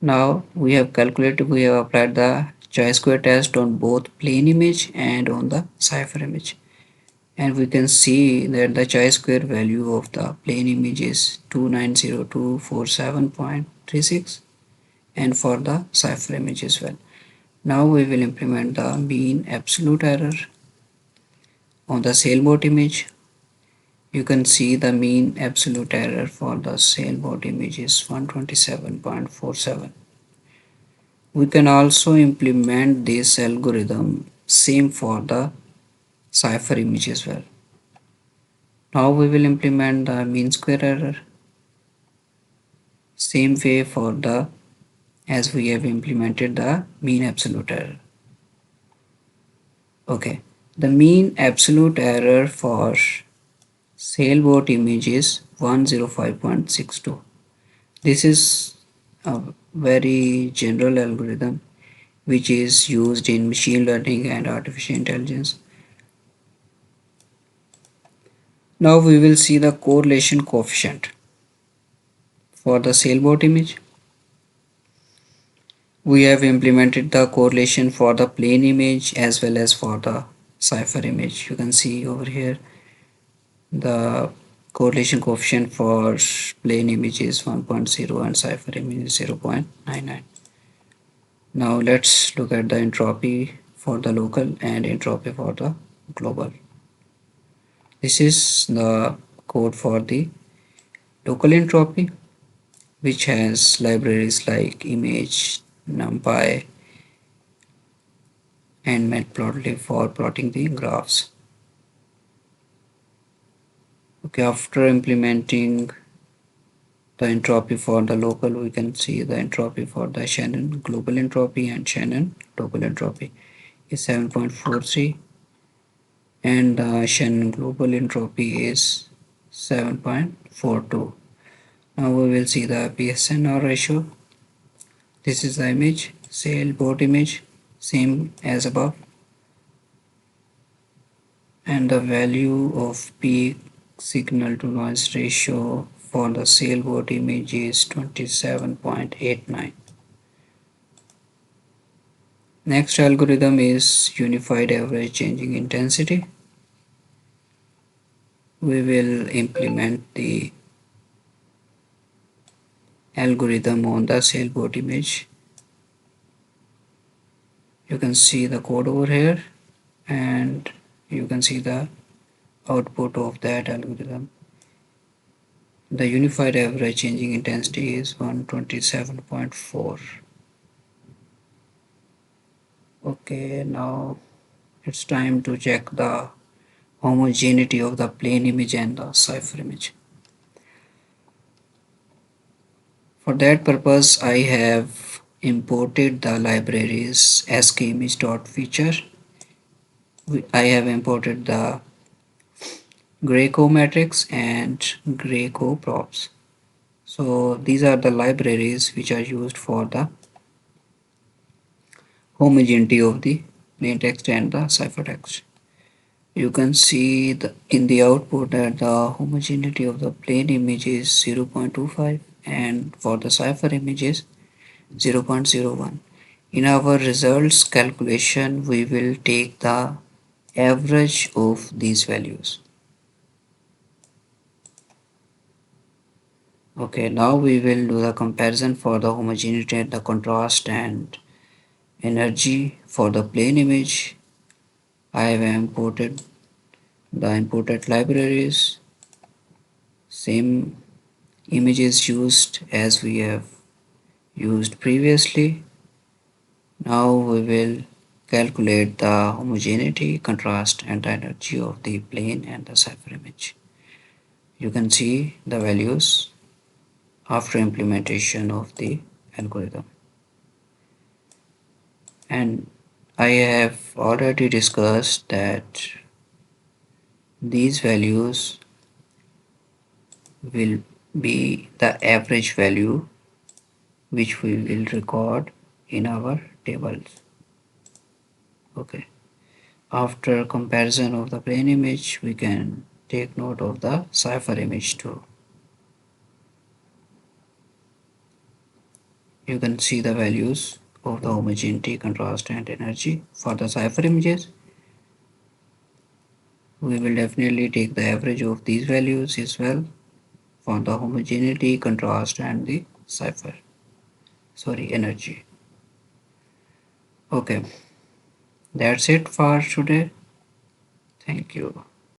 Now we have applied the chi-square test on both plain image and on the cipher image. And we can see that the chi-square value of the plain image is 290,247.36 and for the cipher image as well. Now we will implement the mean absolute error on the sailboat image. You can see the mean absolute error for the sailboat image is 127.47. We can also implement this algorithm same for the cipher image as well. Now we will implement the mean square error same way for the as we have implemented the mean absolute error. Okay, the mean absolute error for sailboat image is 105.62. This is a very general algorithm which is used in machine learning and artificial intelligence. Now we will see the correlation coefficient for the sailboat image. We have implemented the correlation for the plane image as well as for the cipher image. You can see over here the correlation coefficient for plane image is 1.0 and cipher image is 0.99. Now let's look at the entropy for the local and entropy for the global. This is the code for the local entropy, which has libraries like image, numpy, and matplotlib for plotting the graphs. Okay, after implementing the entropy for the local, we can see the entropy for the Shannon global entropy and Shannon local entropy is 7.43 and the Shannon global entropy is 7.42. Now we will see the PSNR ratio. This is the image, sailboat image, same as above, and the value of peak signal to noise ratio for the sailboat image is 27.89. Next algorithm is unified average changing intensity. We will implement the algorithm on the sailboat image. You can see the code over here and you can see the output of that algorithm. The unified average changing intensity is 127.4. Okay, now it's time to check the homogeneity of the plane image and the cipher image. For that purpose, I have imported the libraries skimage.feature. I have imported the Greco matrix and Greco props. So these are the libraries which are used for the homogeneity of the plain text and the ciphertext. You can see in the output that the homogeneity of the plain image is 0.25 and for the cipher image is 0.01. In our results calculation, we will take the average of these values. Okay, now we will do the comparison for the homogeneity and the contrast and energy for the plain image. I have imported the imported libraries, same images used as we have used previously. Now we will calculate the homogeneity, contrast and energy of the plane and the cipher image. You can see the values after implementation of the algorithm. And I have already discussed that these values will be the average value which we will record in our tables. Okay. After comparison of the plane image, we can take note of the cipher image too. you can see the values of the homogeneity, contrast and energy. For the cipher images, we will definitely take the average of these values as well for the homogeneity, contrast and the cipher, sorry, energy. Okay, that's it for today. Thank you.